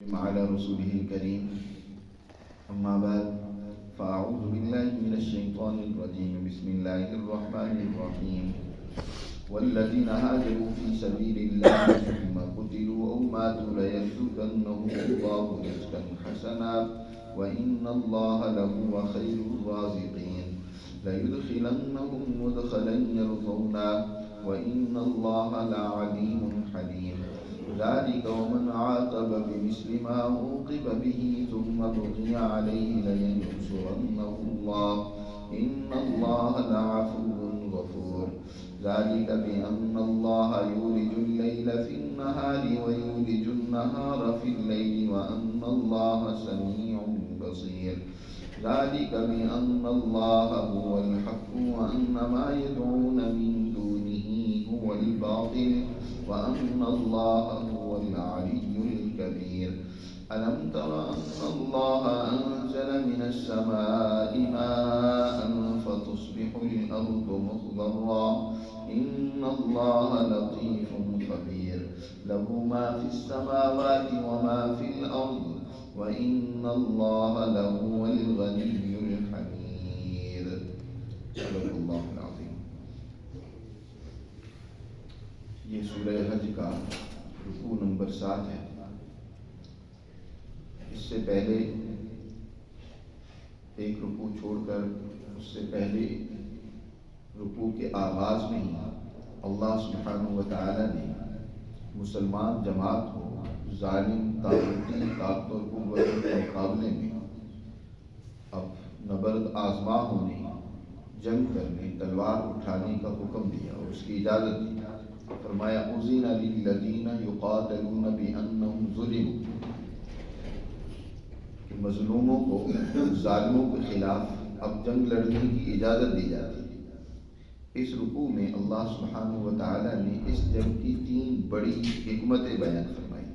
على رسوله الكريم أما بعد فأعوذ بالله من الشيطان الرجيم بسم الله الرحمن الرحيم والذين هاجروا في سبيل الله ثم قتلوا أو ماتوا ليرزقنهم الله رزقا حسنا وإن الله لهو خير الرازقين ليدخلنهم مدخلا يرضونه وإن الله لعليم حليم ذلك ومن عاقب بمثل ما عوقب به ثم بغي عليه لينصرنه الله إن الله لعفو غفور ذلك بأن الله يولج الليل في النهار ويولج النهار في الليل وأن الله سميع بصير ذلك بأن الله هو الحق وأن ما يدعون من دونه هو الباطل وأن الله هو العلي الكبير ألم تر أن الله أنزل من السماء ماء فتصبح الأرض مخضرا إن الله لطيف خبير له ما في السماوات وما في الأرض وإن الله لهو الغني الحميد صدق الله العظيم. یہ سورہ حج کا رکوع نمبر 7 ہے. اس سے پہلے ایک رکوع چھوڑ کر اس سے پہلے رکوع کے آغاز میں ہی اللہ سبحانہ و تعالی نے مسلمان جماعت کو ظالم طاغوتی طاقت اور قوت کے مقابلے میں اب نبرد آزما ہونے، جنگ کرنے، تلوار اٹھانے کا حکم دیا اور اس کی اجازت دی. فرمایا اذن للذین یقاتلون بانہم ظلموا، کہ مظلوموں کو، ظالموں کے خلاف اب جنگ لڑنے کی اجازت دی جاتی ہے. اس رکوع میں اللہ سبحانہ و تعالی نے اس جنگ کی 3 بڑی حکمتیں بیان فرمائی،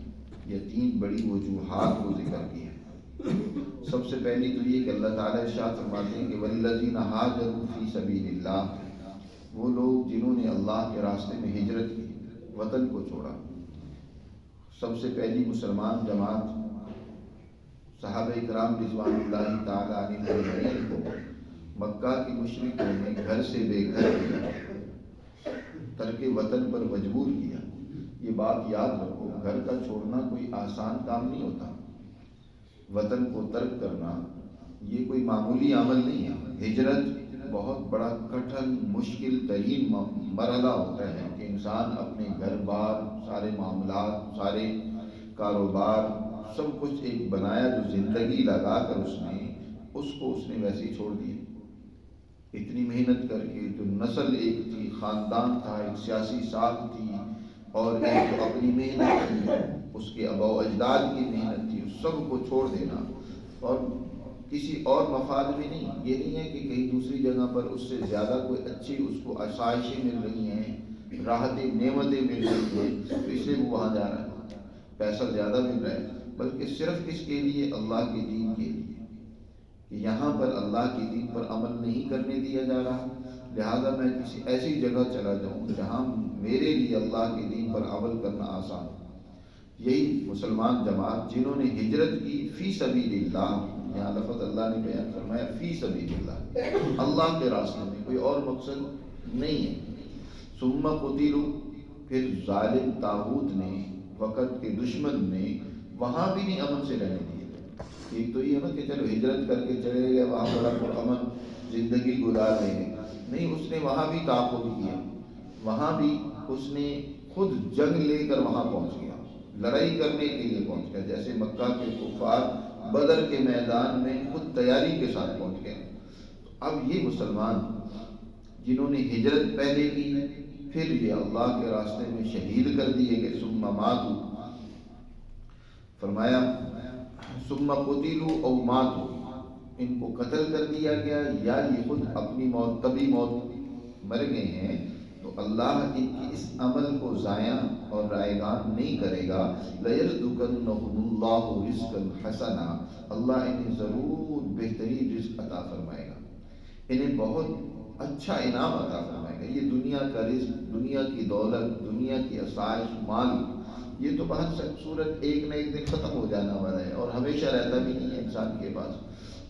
یا 3 بڑی وجوہات کو ذکر کی ہیں. سب سے پہلی تو یہ کہ اللہ تعالیٰ ارشاد فرماتے ہیں کہ والذین ہاجروا فی سبیل اللہ، وہ لوگ جنہوں نے اللہ کے راستے میں ہجرت کی، وطن کو چھوڑا. سب سے پہلی مسلمان جماعت صحابہ کرام رضوان اللہ تعالیٰ علیہم اجمعین کو مکہ کے مشرکوں نے گھر سے بے گھر کیا، ترک وطن پر مجبور کیا. یہ بات یاد رکھو، گھر کا چھوڑنا کوئی آسان کام نہیں ہوتا. وطن کو ترک کرنا یہ کوئی معمولی عمل نہیں ہے. ہجرت بہت بڑا کٹھن مشکل ترین مرحلہ ہوتا ہے کہ انسان اپنے گھر بار، سارے معاملات، سارے کاروبار، سب کچھ ایک بنایا جو زندگی لگا کر اس نے ویسے ہی چھوڑ دیا. اتنی محنت کر کے جو نسل ایک تھی، خاندان تھا، ایک سیاسی ساکھ تھی، اور ایک اپنی محنت تھی، اس کے آباء و اجداد کی محنت تھی، اس سب کو چھوڑ دینا اور کسی اور مفاد میں نہیں. یہ نہیں ہے کہ کہیں دوسری جگہ پر اس سے زیادہ کوئی اچھی اس کو آسائشیں مل رہی ہیں، راحتیں نعمتیں مل رہی ہیں تو اس لیے وہ وہاں جا رہا ہے، پیسہ زیادہ مل رہا ہے، بلکہ صرف کس کے لیے؟ اللہ کے دین کے لیے. کہ یہاں پر اللہ کے دین پر عمل نہیں کرنے دیا جا رہا، لہذا میں کسی ایسی جگہ چلا جاؤں جہاں میرے لیے اللہ کے دین پر عمل کرنا آسان. یہی مسلمان جماعت جنہوں نے ہجرت کی فی سبیل اللہ، یہاں لفظ اللہ نے بیان فرمایا فی سبیل اللہ، اللہ کے راستے میں، کوئی اور مقصد نہیں ہے. ثم قتلوا، پھر ظالم طاغوت نے، وقت کے دشمن نے وہاں بھی نہیں امن سے رہنے دیا. ایک تو یہ ہے نا کہ چلو ہجرت کر کے چلے گئے وہاں بڑا پرامن زندگی گزار لیں گے، نہیں، اس نے وہاں بھی تعاقب کیا. وہاں بھی اس نے خود جنگ لے کر وہاں پہنچ گیا، لڑائی کرنے کے لیے پہنچ گیا. جیسے مکہ کے کفار بدر کے میدان میں خود تیاری کے ساتھ پہنچ گئے. اب یہ مسلمان جنہوں نے ہجرت پہلے کی، پھر یہ اللہ کے راستے میں شہید کر دیے گئے. ثم ماتوا، فرمایا ثم قتلوا او ماتوا، ان کو قتل کر دیا گیا یا یہ خود اپنی موت، طبی موت مر گئے ہیں، تو اللہ ان کی اس عمل کو ضائع اور رائگان نہیں کرے گا. لَيَرْزُقَنَّهُمُ اللَّهُ رِزْقًا حَسَنًا، اللہ انہیں ضرور بہترین رزق عطا فرمائے گا، انہیں بہت اچھا انعام عطا فرمائے گا. یہ دنیا کا رزق، دنیا کی دولت، دنیا کی آسائش، مال یہ تو بہت صورت ایک نہ ایک دن ختم ہو جانا والا ہے اور ہمیشہ رہتا بھی نہیں ہے انسان کے پاس،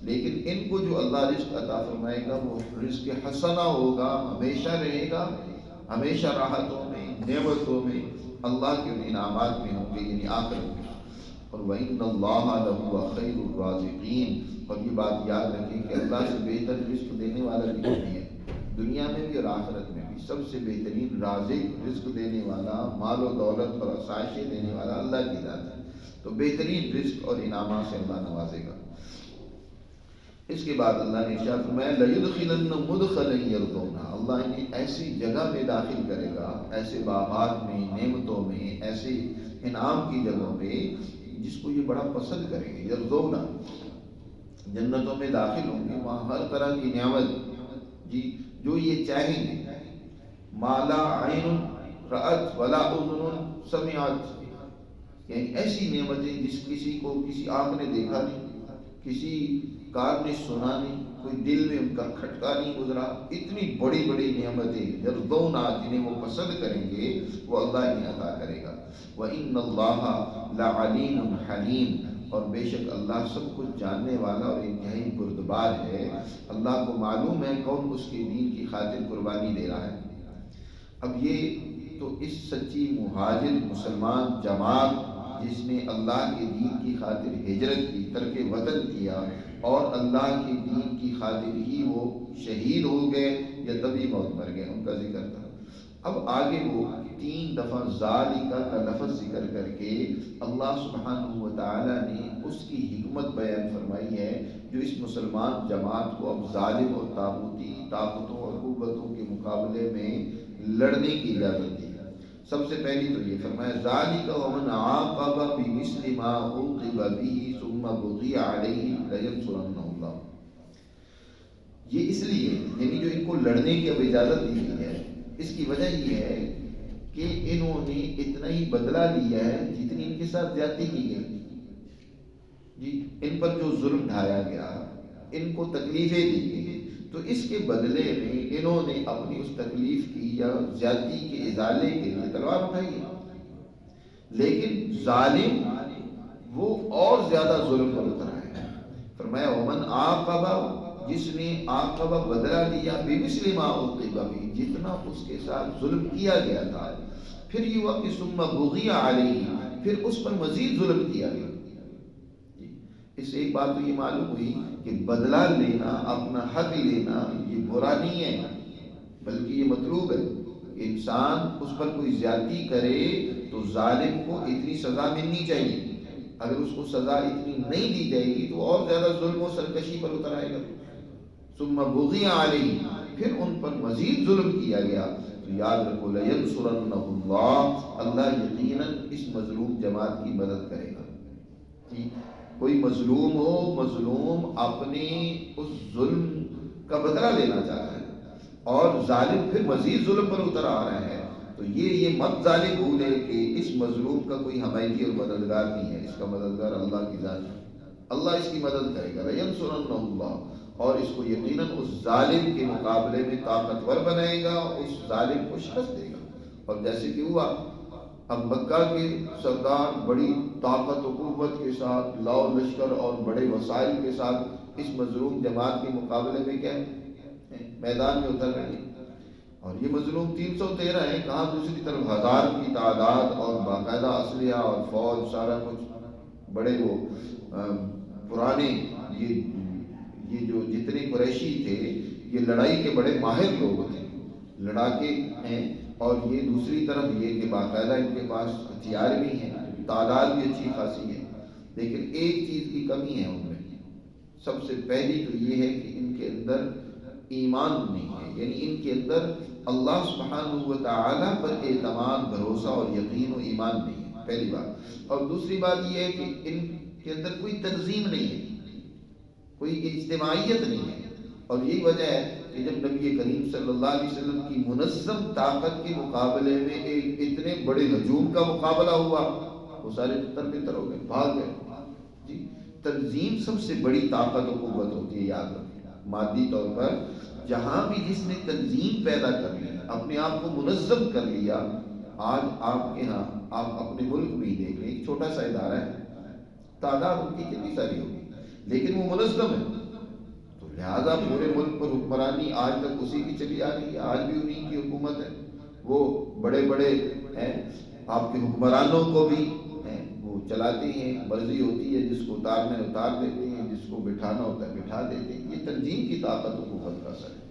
لیکن ان کو جو اللہ رزق عطا فرمائے گا وہ رزق حسنہ ہوگا، ہمیشہ رہے گا، ہمیشہ راحتوں میں، نعمتوں میں، اللہ کے انعامات میں ہوں گے، یعنی آخرت میں۔ اور وَإِنَّ اللَّهَ لَهُوَ خَيْرُ الرَّازِقِينَ، اور یہ بات یاد رکھیں کہ اللہ سے بہتر رزق دینے والا بھی نہیں ہے، دنیا میں بھی اور آخرت میں بھی سب سے بہترین رازق، رزق دینے والا، مال و دولت اور آسائشیں دینے والا اللہ کی ذات ہے، تو بہترین رزق اور انعامات سے اللہ نوازے گا۔ اس کے بعد اللہ نے ارشاد فرمایا لَيُدْخِلَنَّ مُدْخَلًا يَرْضَوْنَهُ، اللہ انہیں ایسی جگہ میں داخل کرے گا، ایسے باغات میں، نعمتوں میں، ایسے انعام کی جگہوں میں جس کو یہ بڑا پسند کریں گے۔ یرضون، جنتوں میں داخل ہوں گے، وہاں ہر طرح کی نعمت جی جو یہ چاہیں گے، ما لا عین رأت ولا اذن سمعت، یعنی ایسی نعمتیں جس کسی کو کسی آنکھ نے دیکھا نہیں، کسی کار نے سنا نہیں، کوئی دل میں ان کا کھٹکا نہیں گزرا، اتنی بڑی بڑی نعمتیں یرضون جنہیں وہ پسند کریں گے وہ اللہ انہیں عطا کرے گا۔ وَإِنَّ اللَّهَ لَعَلِيمٌ حَلِيمٌ، اور بے شک اللہ سب کچھ جاننے والا اور انتہائی بردبار ہے، اللہ کو معلوم ہے کون اس کے دین کی خاطر قربانی دے رہا ہے۔ اب یہ تو اس سچی مہاجر مسلمان جماعت جس نے اللہ کے دین کی خاطر ہجرت کی، ترک وطن کیا اور اللہ کے دین کی خاطر ہی وہ شہید ہو گئے یا تبھی موت مر گئے، ان کا ذکر تھا۔ اب آگے وہ 3 دفعہ ذالکہ کا لفظ ذکر کر کے اللہ سبحانہ و تعالیٰ نے اس کی حکمت بیان فرمائی ہے جو اس مسلمان جماعت کو اب ظالم اور طاغوتی طاقتوں اور قوتوں کے مقابلے میں لڑنے کی اجازت دی۔ سب سے پہلی تو یہ فرمایا ذالک ومن عاقب بمثل ما عوقب به ثم بغی علیہ لینصرنہ اللہ، یہ اس لیے یعنی جو ان کو لڑنے کی اب اجازت دی گئی ہے اس کی وجہ یہ ہے کہ انہوں نے اتنا ہی بدلہ لیا ہے جتنی ان کے ساتھ زیادتی کی گئی جی، ان پر جو ظلم ڈھایا گیا، ان کو تکلیفیں دی گئی، تو اس کے بدلے میں انہوں نے اپنی اس تکلیف کی یا زیادتی کے ازالے کے لیے تلوار اٹھائی ہے، لیکن ظالم وہ اور زیادہ ظلم پر اترا ہے۔ فرمایا ومن عاقب، جس نے عاقبہ بدلہ لیا بمثل ما عوقب به، جتنا اس کے ساتھ ظلم کیا گیا تھا، پھر یہ ہوا کہ ثم بغی علیہ، پھر اس پر مزید ظلم کیا گیا۔ اس سے ایک بات تو یہ معلوم ہوئی کہ بدلہ لینا، اپنا حق لینا یہ برا نہیں ہے بلکہ یہ مطلوب ہے۔ انسان اس پر کوئی زیادتی کرے تو ظالم کو اتنی سزا ملنی چاہیے، اگر اس کو سزا اتنی نہیں دی جائے گی تو اور زیادہ ظلم و سرکشی پر اتر آئے گا۔ ثم بغی علیہ، پھر ان پر مزید ظلم کیا گیا، تو یاد رکھو لینصرنہ اللہ، اللہ یقیناً اس مظلوم جماعت کی مدد کرے گا۔ کوئی مظلوم ہو، مظلوم اپنے اس ظلم کا بدلہ لینا چاہتا ہے اور ظالم پھر مزید ظلم پر اتر آ رہا ہے، تو یہ مت ظالم بھولے کہ اس مظلوم کا کوئی حمایتی اور مددگار نہیں ہے، اس کا مددگار اللہ کی ذات ہے، اللہ اس کی مدد کرے گا۔ لینصرنہ اللہ، اور اس کو یقیناً اس ظالم کے مقابلے میں طاقتور بنائے گا، اس ظالم کو شکست دے گا۔ اور جیسے کہ ہوا اب مکہ کے سردار بڑی طاقت و قوت کے ساتھ، لاؤ لشکر اور بڑے وسائل کے ساتھ اس مظلوم جماعت کے مقابلے میں کیا میدان میں اتر رہے ہیں، اور یہ مظلوم 313 ہیں، کہاں دوسری طرف 1000 کی تعداد اور باقاعدہ اسلحہ اور فوج سارا کچھ، بڑے وہ پرانے یہ جو جتنے قریشی تھے یہ لڑائی کے بڑے ماہر لوگ تھے، لڑاکے ہیں، اور یہ دوسری طرف یہ کہ باقاعدہ ان کے پاس ہتھیار بھی ہیں، تعداد بھی اچھی خاصی ہے، لیکن ایک چیز کی کمی ہے ان میں، سب سے پہلی تو یہ ہے کہ ان کے اندر ایمان نہیں ہے، یعنی ان کے اندر اللہ سبحانہ و تعالیٰ پر اعتماد، بھروسہ اور یقین و ایمان نہیں ہے، پہلی بات۔ اور دوسری بات یہ ہے کہ ان کے اندر کوئی تنظیم نہیں ہے، کوئی اجتماعیت نہیں ہے، اور یہی وجہ ہے کہ جب نبی کریم صلی اللہ علیہ وسلم کی منظم طاقت کے مقابلے میں ایک اتنے بڑے ہجوم کا مقابلہ ہوا، وہ سارے تر بتر ہو گئے، بھاگ گئے جی۔ تنظیم سب سے بڑی طاقت و قوت ہوتی ہے، یاد رکھیں، مادی طور پر جہاں بھی جس نے تنظیم پیدا کر لی، اپنے آپ کو منظم کر لیا، آج آپ کے ہاں آپ اپنے ملک میں ہی دیکھ لیں، ایک چھوٹا سا ادارہ ہے، تعداد ان کی کتنی ساری ہوگی لیکن وہ منظم ہے، تو لہٰذا پورے ملک پر حکمرانی آج تک اسی کی چلی آ رہی ہے، آج بھی انہیں کی حکومت ہے۔ وہ بڑے بڑے ہیں آپ کے حکمرانوں کو بھی وہ چلاتے ہیں، مرضی ہوتی ہے، جس کو اتارنا ہے اتار دیتے ہیں، جس کو بٹھانا ہوتا ہے بٹھا دیتے ہیں۔ یہ تنظیم کی طاقت و قوت کا اثر ہے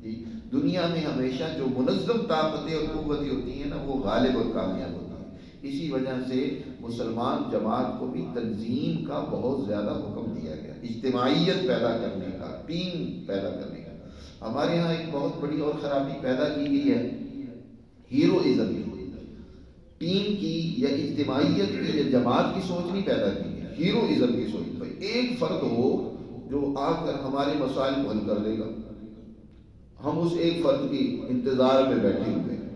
جی۔ دنیا میں ہمیشہ جو منظم طاقتیں اور قوتیں ہوتی ہیں نا، وہ غالب اور کامیاب ہوتی ہیں۔ اسی وجہ سے مسلمان جماعت کو بھی تنظیم کا بہت زیادہ حکم دیا گیا، اجتماعیت پیدا کرنے کا، ٹیم پیدا کرنے کا۔ ہمارے ہاں ایک بہت بڑی اور خرابی پیدا کی گئی ہے ہیروازم کی، ٹیم کی یا اجتماعیت کی یا جماعت کی سوچ نہیں پیدا کی ہے، ہیروازم کی سوچ۔ بھائی ایک فرد ہو جو آ کر ہمارے مسائل کو حل کر دے گا، ہم اس ایک فرد کی انتظار میں بیٹھے ہوئے ہیں۔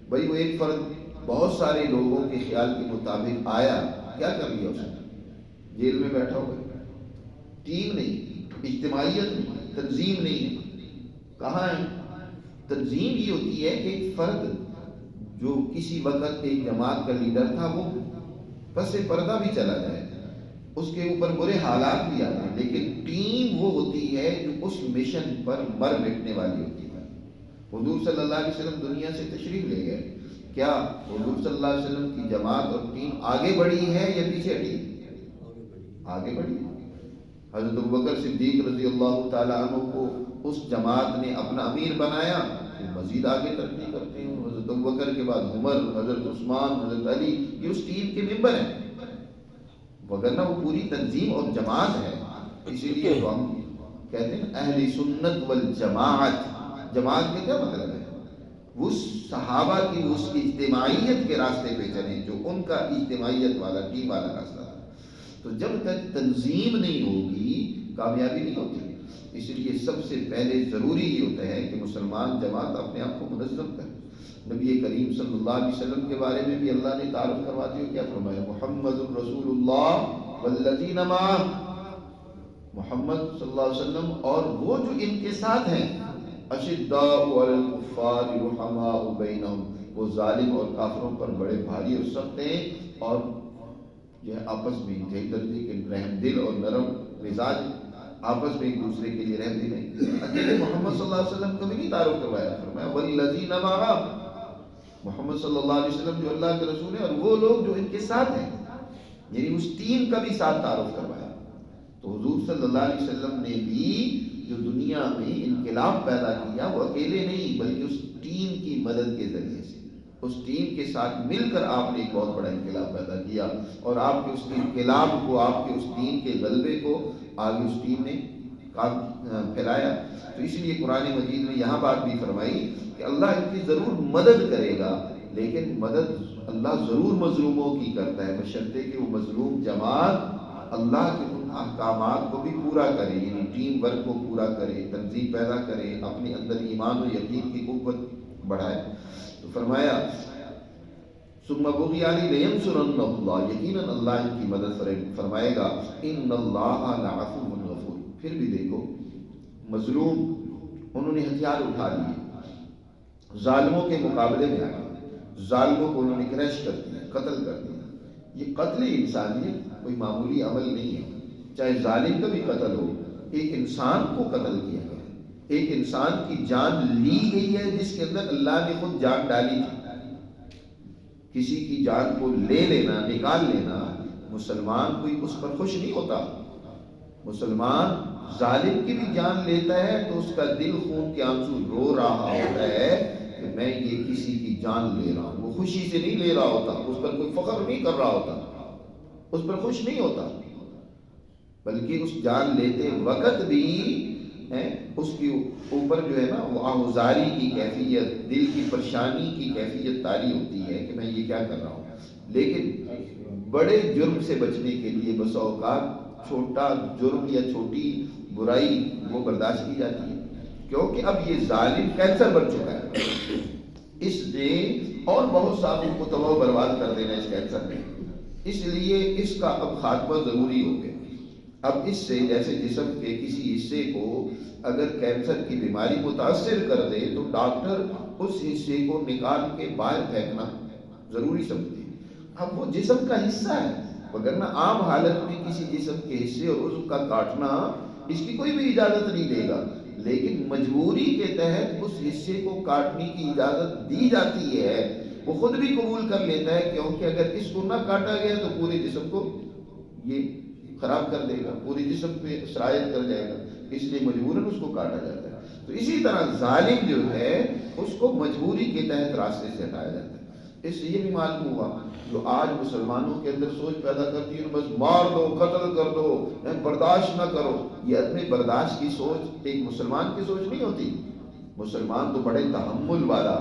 بھائی وہ ایک فرد بہت سارے لوگوں کے خیال کے مطابق آیا، کیا کر لیا اس نے؟ جیل میں بیٹھا ہوا ہے۔ ٹیم نہیں، اجتماعیت نہیں، تنظیم نہیں ہے۔ کہاں ہے تنظیم؟ یہ ہوتی ہے کہ ایک فرد جو کسی وقت ایک جماعت کا لیڈر تھا وہ پس پردہ بھی چلا جائے، اس کے اوپر برے حالات بھی آتے ہیں، لیکن ٹیم وہ ہوتی ہے جو اس مشن پر مر مٹنے والی ہوتی ہے۔ حضور صلی اللہ علیہ وسلم دنیا سے تشریف لے گئے، کیا حضور صلی اللہ علیہ وسلم کی جماعت اور ٹیم آگے بڑھی ہے یا پیچھے ہٹی؟ آگے بڑھی۔ حضرت ابوبکر صدیق رضی اللہ تعالیٰ عنہ کو اس جماعت نے اپنا امیر بنایا، وہ مزید آگے ترقی کرتے ہیں۔ حضرت ابوبکر کے بعد عمر، حضرت عثمان، حضرت علی، یہ اس ٹیم کے ممبر ہیں، وگرنہ وہ پوری تنظیم اور جماعت ہے۔ اسی لیے تو ہم کہتے ہیں اہل سنت والجماعت۔ جماعت کا کیا مطلب ہے؟ وہ صحابہ کی اس اجتماعیت کے راستے پہ چلیں جو ان کا اجتماعیت والا ٹیم والا راستہ تھا۔ تو جب تک تنظیم نہیں ہوگی کامیابی نہیں ہوتی۔ اس لیے سب سے پہلے ضروری یہ ہوتا ہے کہ مسلمان جماعت اپنے آپ کو منظم کرے۔ نبی کریم صلی اللہ علیہ وسلم کے بارے میں بھی اللہ نے تعارف کرواتے ہوئے کیا فرمایا؟ محمد رسول اللہ والذین معہ، محمد صلی اللہ علیہ وسلم اور وہ جو ان کے ساتھ ہیں، اشداء علی الکفار رحماء بینہم، وہ ظالم اور کافروں پر بڑے بھاری اور سخت ہیں، اور یہ آپس میں انتہائی درجے کے رحم دل اور نرم مزاج، آپس میں ایک دوسرے کے لیے رحم دل ہیں۔ اکیلے محمد صلی اللہ علیہ وسلم کو بھی نہیں تعارف کروایا، فرمایا والذین معہ، محمد صلی اللہ علیہ وسلم جو اللہ کے رسول ہیں اور وہ لوگ جو ان کے ساتھ ہیں، یعنی اس ٹیم کا بھی ساتھ تعارف کروایا۔ تو حضور صلی اللہ علیہ وسلم نے بھی جو دنیا میں انقلاب پیدا کیا وہ اکیلے نہیں بلکہ اس ٹیم کی مدد کے ذریعے سے، اس ٹیم کے ساتھ مل کر آپ نے ایک بہت بڑا انقلاب پیدا کیا، اور آپ کے اس انقلاب کو، آپ کے اس ٹیم کے غلبے کو آگے اس ٹیم نے پھیلایا۔ تو اس لیے قرآن مجید میں یہاں بات بھی فرمائی کہ اللہ ان کی ضرور مدد کرے گا، لیکن مدد اللہ ضرور مظلوموں کی کرتا ہے، بشرطے کہ وہ مظلوم جماعت اللہ کے ان احکامات کو بھی پورا کرے، یعنی ٹیم ورک کو پورا کرے، تنظیم پیدا کرے، اپنے اندر ایمان و یقین کی قوت بڑھائے۔ تو فرمایا ثم بغی علی لینصرنہ اللہ، یقیناً اللہ ان کی مدد فرمائے گا، ان اللہ لعفو غفور۔ پھر بھی دیکھو مظلوم انہوں نے ہتھیار اٹھا لیے، ظالموں کے مقابلے میں آئے، ظالموں کو انہوں نے کریش کر دیا، قتل کر دیا۔ یہ قتل انسانیت کوئی معمولی عمل نہیں ہے، چاہے ظالم کا بھی قتل ہو، ایک انسان کو قتل کیا گیا، ایک انسان کی جان لی گئی ہے جس کے اندر اللہ نے خود جان ڈالی تھی۔ کسی کی جان کو لے لینا، نکال لینا، مسلمان کوئی اس پر خوش نہیں ہوتا۔ مسلمان ظالم کی بھی جان لیتا ہے تو اس کا دل خون کے آنسو رو رہا ہوتا ہے کہ میں یہ کسی کی جان لے رہا ہوں، وہ خوشی سے نہیں لے رہا ہوتا، اس پر کوئی فخر نہیں کر رہا ہوتا، اس پر خوش نہیں ہوتا، بلکہ اس جان لیتے وقت بھی اس کے اوپر جو ہے نا وہ آہوزاری کی کیفیت، دل کی پریشانی کی کیفیت طاری ہوتی ہے کہ میں یہ کیا کر رہا ہوں۔ لیکن بڑے جرم سے بچنے کے لیے بس اوقات چھوٹا جرم یا چھوٹی برائی وہ برداشت کی جاتی ہے، کیونکہ اب یہ ظالم کینسر بن چکا ہے، اس نے اور بہت ساروں کو تباہ و برباد کر دینا اس کینسر نے، اس لیے اس کا اب خاتمہ ضروری ہو گیا۔ اب اس سے جیسے جسم کے کسی حصے کو اگر کینسر کی بیماری متاثر کر دے تو ڈاکٹر اس حصے کو نکال کے باہر پھینکنا ضروری سمجھتے ہیں۔ اب وہ جسم کا حصہ ہے، وگرنہ عام حالت میں کسی جسم کے حصے اور عضو کا کاٹنا اس کی کوئی بھی اجازت نہیں دے گا، لیکن مجبوری کے تحت اس حصے کو کاٹنے کی اجازت دی جاتی ہے۔ وہ خود بھی قبول کر لیتا ہے، کیونکہ اگر اس کو نہ کاٹا گیا تو پورے جسم کو یہ خراب کر دے گا، پورے جسم پہ سرایت کر جائے گا، اس لیے مجبوراً اس کو کاٹا جاتا ہے۔ تو اسی طرح ظالم جو ہے اس کو مجبوری کے تحت راستے سے ہٹایا جاتا ہے۔ اس سے یہ بھی معلوم ہوا جو آج مسلمانوں کے اندر سوچ پیدا کرتی ہے بس مار دو، قتل کر دو، برداشت نہ کرو، یہ عدم برداشت کی سوچ ایک مسلمان کی سوچ نہیں ہوتی۔ مسلمان تو بڑے تحمل والا،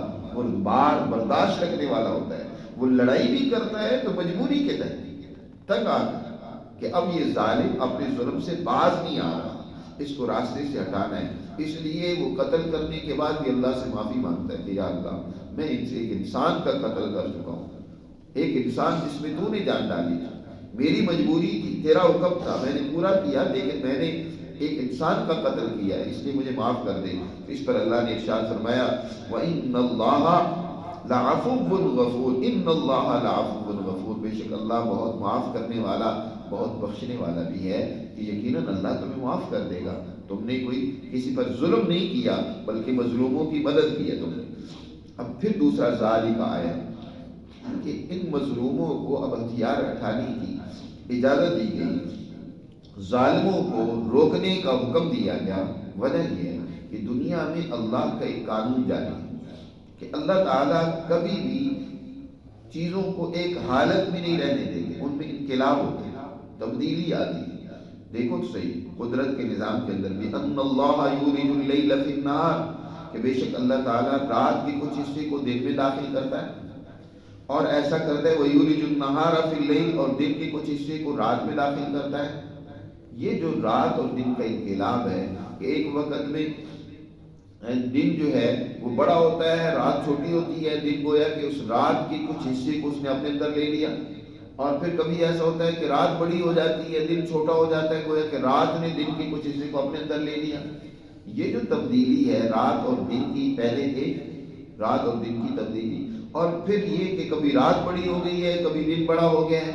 بار برداشت رکھنے والا ہوتا ہے، وہ لڑائی بھی کرتا ہے تو مجبوری کے تحت، تنگ آ کر کہ اب یہ ظالم اپنے ظلم سے باز نہیں آ رہا، اس کو راستے سے ہٹانا ہے، اس لیے وہ قتل کرنے کے بعد بھی اللہ سے معافی مانگتا ہے کہ یا اللہ میں ان سے ایک انسان کا قتل کر چکا ہوں، ایک انسان جس میں تو نے جان ڈالی تھی، میری مجبوری تھی، تیرا حکم تھا، میں نے پورا کیا، لیکن میں نے ایک انسان کا قتل کیا ہے، اس لیے مجھے معاف کر دے۔ اس پر اللہ نے ارشاد فرمایا وَإِنَّ اللَّهَ لَعَفُوٌّ غَفُورٌ، إِنَّ اللَّهَ لَعَفُوٌّ غَفُورٌ، بے شک اللہ بہت معاف کرنے والا، بہت بخشنے والا بھی ہے، کہ یقیناً اللہ تمہیں معاف کر دے گا۔ تم نے کوئی کسی پر ظلم نہیں کیا بلکہ مظلوموں کی مدد کی ہے تم نے۔ اب پھر دوسرا ذالک آیا کہ ان مظلوموں کو اب ہتھیار اٹھانے کی اجازت دی گئی، ظالموں کو روکنے کا حکم دیا گیا۔ وجہ یہ ہے کہ دنیا میں اللہ کا ایک قانون جاری ہے کہ اللہ تعالیٰ کبھی بھی چیزوں کو ایک حالت میں نہیں رہنے دیں گے، ان میں انقلاب ہوتے ہیں، تبدیلی آتی ہے۔ دیکھو تو صحیح قدرت کے نظام کے اندر بھی ان اللہ یولج اللیل فی النہار، کہ بے شک اللہ تعالیٰ رات کے کچھ حصے کو دن میں داخل کرتا ہے اور ایسا کرتا ہے وَيُولِجُ النَّهَارَ فِي اللَّيْلِ، اور دن کے کچھ حصے کو رات میں داخل کرتا ہے۔ یہ جو رات اور دن کا انقلاب ہے کہ ایک وقت میں دن جو ہے وہ بڑا ہوتا ہے، رات چھوٹی ہوتی ہے، دن گویا کہ اس رات کے کچھ حصے کو اس نے اپنے اندر لے لیا، اور پھر کبھی ایسا ہوتا ہے کہ رات بڑی ہو جاتی ہے، دن چھوٹا ہو جاتا ہے، گویا کہ رات نے دن کے کچھ حصے کو اپنے اندر لے لیا۔ یہ جو تبدیلی ہے رات اور دن کی، پہلے ایک رات اور دن کی تبدیلی، اور پھر یہ کہ کبھی رات بڑی ہو گئی ہے، کبھی دن بڑا ہو گیا ہے،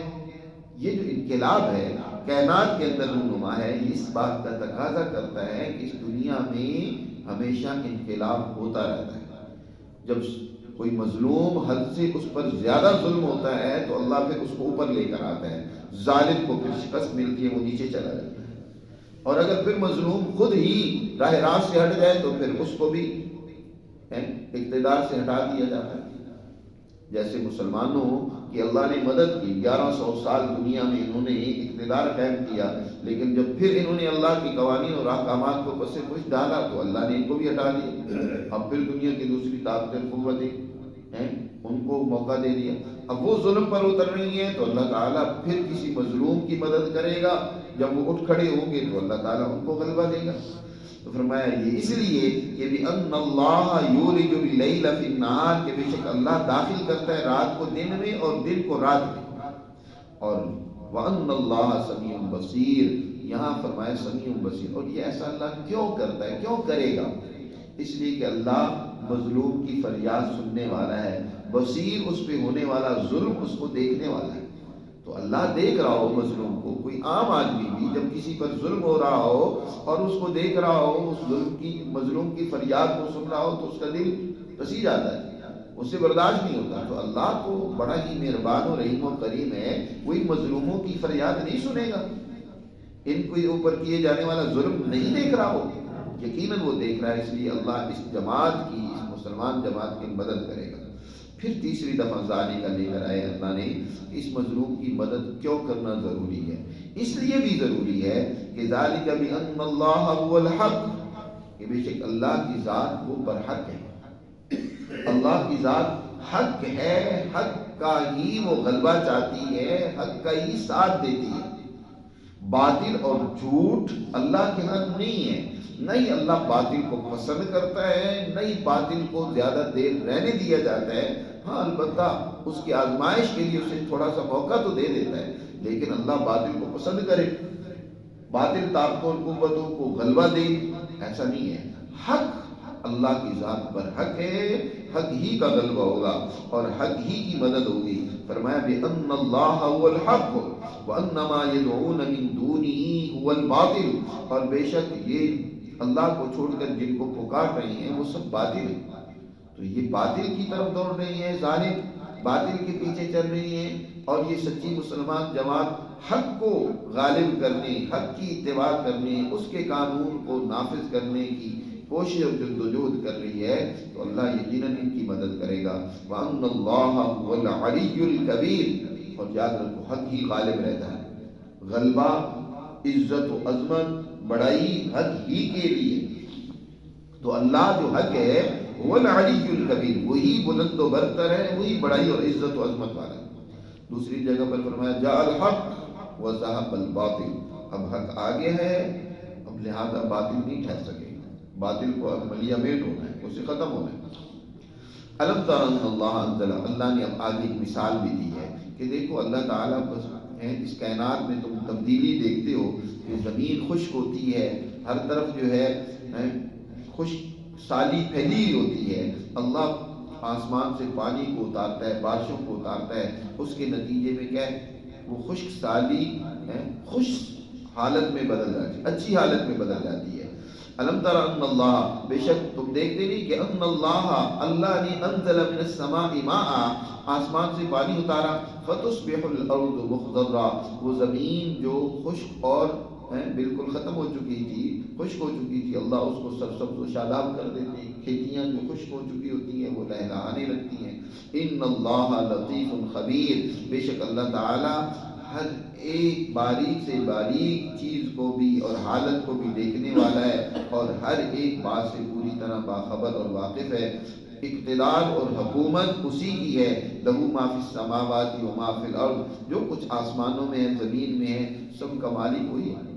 یہ جو انقلاب ہے کائنات کے اندر رونما ہے، یہ اس بات کا تقاضا کرتا ہے کہ اس دنیا میں ہمیشہ انقلاب ہوتا رہتا ہے۔ جب کوئی مظلوم حد سے اس پر زیادہ ظلم ہوتا ہے تو اللہ پھر اس کو اوپر لے کر آتا ہے، ظالم کو پھر شکست ملتی ہے، وہ نیچے چلا جاتا ہے، اور اگر پھر مظلوم خود ہی راہ راست سے ہٹ جائے تو پھر اس کو بھی اقتدار سے ہٹا دیا جاتا ہے۔ جیسے مسلمانوں کی اللہ نے مدد کی، 1100 سال دنیا میں انہوں نے اقتدار قائم کیا، لیکن جب پھر انہوں نے اللہ کی قوانین اور احکامات کو پس پش ڈالا تو اللہ نے ان کو بھی ہٹا دیا۔ اب پھر دنیا کی دوسری طاقتیں، قوتیں ان کو موقع دے دیا، اب وہ ظلم پر اتر رہی ہیں تو اللہ تعالیٰ پھر کسی مظلوم کی مدد کرے گا، جب وہ اٹھ کھڑے ہوں گے تو اللہ تعالیٰ ان کو غلبہ دے گا۔ تو فرمایا یہ اس لیے کہ بِأَنَّ اللَّهَ يُولِجُ اللَّيْلَ فِي النَّهَارِ، کہ بے شک اللہ داخل کرتا ہے رات کو دن میں اور دن کو رات میں، اور وَأَنَّ اللَّهَ سَمِيعٌ بَصِيرٌ، یہاں فرمایا سمیع بصیر۔ اور یہ ایسا اللہ کیوں کرتا ہے، کیوں کرے گا؟ اس لیے کہ اللہ مظلوم کی فریاد سننے والا ہے، بصیر اس پہ ہونے والا ظلم اس کو دیکھنے والا ہے۔ تو اللہ دیکھ رہا ہو مظلوم کو، کوئی عام آدمی بھی جب کسی پر ظلم ہو رہا ہو اور اس کو دیکھ رہا ہو، اس ظلم کی مظلوم کی فریاد کو سن رہا ہو تو اس کا دل پسی جاتا ہے، اس سے برداشت نہیں ہوتا۔ تو اللہ تو بڑا ہی مہربان و رحیم و کریم ہے، کوئی مظلوموں کی فریاد نہیں سنے گا، ان کے اوپر کیے جانے والا ظلم نہیں دیکھ رہا ہو، یقیناً وہ دیکھ رہا ہے، اس لیے اللہ اس جماعت کی، اس مسلمان جماعت کی مدد کرے گا۔ پھر تیسری دفعہ ذالک لے کر آئے اللہ نے، اس مظلوم کی مدد کیوں کرنا ضروری ہے؟ اس لیے بھی ضروری ہے کہ ذالک بِأَنَّ اللَّهَ هُوَ الْحَقُّ، کہ بے شک اللہ کی ذات وہ برحق ہے، اللہ کی ذات حق ہے، حق کا ہی وہ غلبہ چاہتی ہے، حق کا ہی ساتھ دیتی ہے۔ باطل اور جھوٹ اللہ کے ہاں نہیں ہے، نہیں اللہ باطل کو پسند کرتا ہے، نہیں باطل کو زیادہ دیر رہنے دیا جاتا ہے۔ ہاں البتہ اس کی آزمائش کے لیے اسے تھوڑا سا موقع تو دے دیتا ہے، لیکن اللہ باطل کو پسند کرے، باطل طاقتوں اور قوتوں کو غلبہ دے، ایسا نہیں ہے۔ حق اللہ کی ذات پر حق ہے، حق ہی کا غلبہ ہوگا اور حق ہی کی مدد ہوگی۔ فرمایا بِأَنَّ اللَّهَ هُوَ الْحَقُّ وَأَنَّ مَا يَدْعُونَ مِن دُونِهِ هُوَ الْبَاطِلُ، اور بے شک یہ اللہ کو چھوڑ کر جن کو پکار رہے ہیں وہ سب باطل ہیں۔ تو یہ باطل کی طرف دوڑ رہی ہے، ظالم باطل کے پیچھے چل رہی ہیں، اور یہ سچی مسلمان جماعت حق کو غالب کرنے، حق کی اتباع کرنے، اس کے قانون کو نافذ کرنے کی کوشش اور جدوجہد کر رہی ہے، تو اللہ یقیناً ان کی مدد کرے گا۔ وَأَنَّ اللَّهَ هُوَ الْعَلِيُّ الْكَبِيرُ، اور یاد رکھو حق ہی غالب رہتا ہے، غلبہ، عزت و عظمت، بڑائی حق ہی کے لیے۔ تو اللہ جو حق ہے وہ العلی الکبیر، وہی بلند و برتر ہے، وہی بڑائی اور عزت و عظمت والا ہے۔ دوسری جگہ پر فرمایا جاء الحق وزهق الباطل، اب حق آگے ہے، اب لہذا باطل نہیں ٹھہر سکے، باطل کو اب ملیہ میٹ ہونا ہے، اسے ختم ہونا ہے۔ الم تر ان اللہ انزل، اللہ نے اب آگے ایک مثال بھی دی ہے کہ دیکھو اللہ تعالیٰ بس ہے، اس کائنات میں تم تبدیلی دیکھتے ہو کہ زمین خشک ہوتی ہے، ہر طرف جو ہے خشک سالی پھیلی ہوتی ہے، اللہ آسمان سے پانی کو اتارتا ہے، بارشوں کو اتارتا ہے، اس کے نتیجے میں کیا ہے وہ خشک سالی خشک حالت میں بدل جاتی ہے، اچھی حالت میں بدل جاتی ہے۔ الم تر ان اللہ، بے شک تم دیکھتے نہیں کہ ان اللہ نے انزل من السماء ماء، آسمان سے پانی اتارا، فتصبح الارض مخضرا، وہ زمین جو خشک اور بالکل ختم ہو چکی تھی، خشک ہو چکی تھی، اللہ اس کو سرسبز و شاداب کر دیتے ہیں، کھیتیاں جو خشک ہو چکی ہوتی ہیں وہ لہلہانے لگتی ہیں۔ ان اللہ لطیف خبیر، بے شک اللہ تعالی ہر ایک باریک سے باریک چیز کو بھی اور حالت کو بھی دیکھنے والا ہے، اور ہر ایک بات سے پوری طرح باخبر اور واقف ہے۔ اقتدار اور حکومت اسی کی ہے، لہو ما فی السماوات و ما فی الارض، جو کچھ آسمانوں میں ہے، زمین میں ہے، سب کا مالک وہی ہے،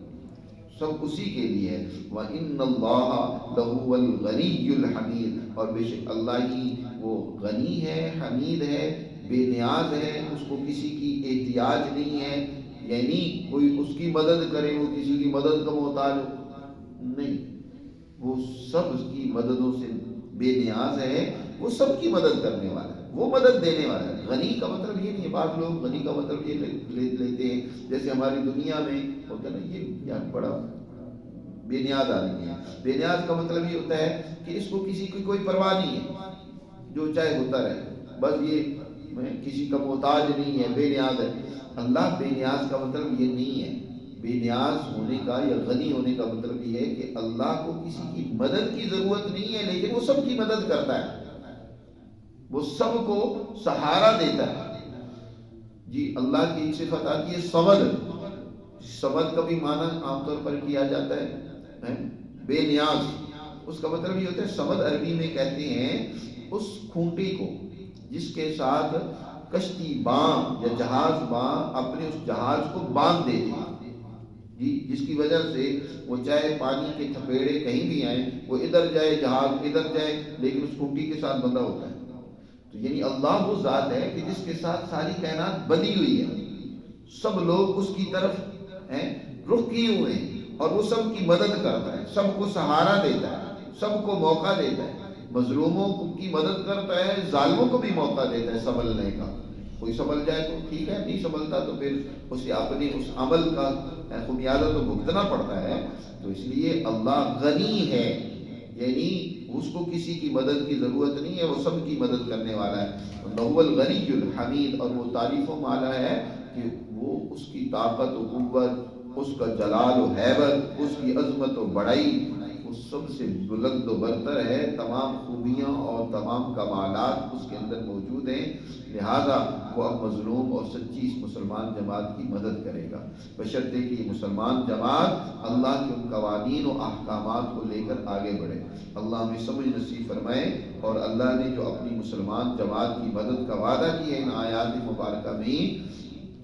سب اسی کے لیے ہے۔ وَإِنَّ اللَّهَ لَهُوَ الْغَنِيُّ الْحَمِيدُ، اور بے شک اللہ ہی وہ غنی ہے، حمید ہے، بے نیاز ہے، اس کو کسی کی احتیاج نہیں ہے، یعنی کوئی اس کی مدد کرے وہ کسی کی مدد کا محتاج ہو نہیں، وہ سب اس کی مددوں سے بے نیاز ہے، وہ سب کی مدد کرنے والا ہے، وہ مدد دینے والا ہے۔ غنی کا مطلب یہ نہیں ہے، بعض لوگ غنی کا مطلب یہ لیتے ہیں جیسے ہماری دنیا میں ہوتا ہے نا، یہ بڑا بے نیاز آدمی ہے۔ بے نیاز کا مطلب یہ ہوتا ہے کہ اس کو کسی کی کوئی پرواہ نہیں ہے، جو چاہے ہوتا رہے، بس یہ کسی کا محتاج نہیں ہے، بے نیاز ہے۔ اللہ بے نیاز کا مطلب یہ نہیں ہے، بے نیاز ہونے کا یا غنی ہونے کا مطلب یہ ہے کہ اللہ کو کسی کی مدد کی ضرورت نہیں ہے، لیکن وہ سب کی مدد کرتا ہے، وہ سب کو سہارا دیتا ہے۔ جی اللہ کی ایک صفت آتی ہے صمد، صمد کا بھی معنی عام طور پر کیا جاتا ہے بے نیاز، اس کا مطلب یہ ہوتا ہے، صمد عربی میں کہتے ہیں اس کھونٹی کو جس کے ساتھ کشتی باں یا جہاز باں اپنے اس جہاز کو باندھ دیتے ہیں، جی جس کی وجہ سے وہ چاہے پانی کے تھپیڑے کہیں بھی آئیں، وہ ادھر جائے جہاز ادھر جائے، لیکن اس کھونٹی کے ساتھ بندھا ہوتا ہے۔ تو یعنی اللہ وہ ذات ہے کہ جس کے ساتھ ساری کائنات بندھی ہوئی ہے، سب لوگ اس کی طرف رخ کیے ہوئے ہیں، اور وہ سب کی مدد کرتا ہے، سب کو سہارا دیتا ہے، سب کو موقع دیتا ہے، مظلوموں کی مدد کرتا ہے، ظالموں کو بھی موقع دیتا ہے سنبھلنے کا۔ کوئی سنبھل جائے تو ٹھیک ہے، نہیں سنبھلتا تو پھر اسے اپنی اس عمل کا خمیازہ تو بھگتنا پڑتا ہے۔ تو اس لیے اللہ غنی ہے، یعنی اس کو کسی کی مدد کی ضرورت نہیں ہے، وہ سب کی مدد کرنے والا ہے۔ لہو الغنی الحمید، اور وہ تعریفوں والا ہے کہ وہ اس کی طاقت و قوت، اس کا جلال و ہیبت، اس کی عظمت و بڑائی، وہ سب سے بلند و برتر ہے، تمام خوبیاں اور تمام کمالات اس کے اندر موجود ہیں، لہذا وہ اب مظلوم اور سچی اس مسلمان جماعت کی مدد کرے گا، بشرطے کہ یہ مسلمان جماعت اللہ کے ان قوانین و احکامات کو لے کر آگے بڑھے۔ اللہ ہمیں سمجھ نصیب فرمائے، اور اللہ نے جو اپنی مسلمان جماعت کی مدد کا وعدہ کیا ہے ان آیات مبارکہ میں،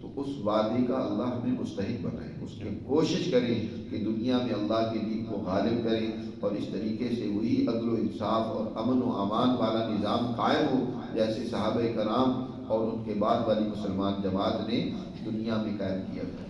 تو اس وعدے کا اللہ ہمیں مستحق بنائے، اس کی کوشش کریں کہ دنیا میں اللہ کے دین کو غالب کریں، اور اس طریقے سے وہی عدل و انصاف اور امن و امان والا نظام قائم ہو جیسے صحابہ کرام اور ان کے بعد والی مسلمان جماعت نے دنیا میں قائم کیا تھا۔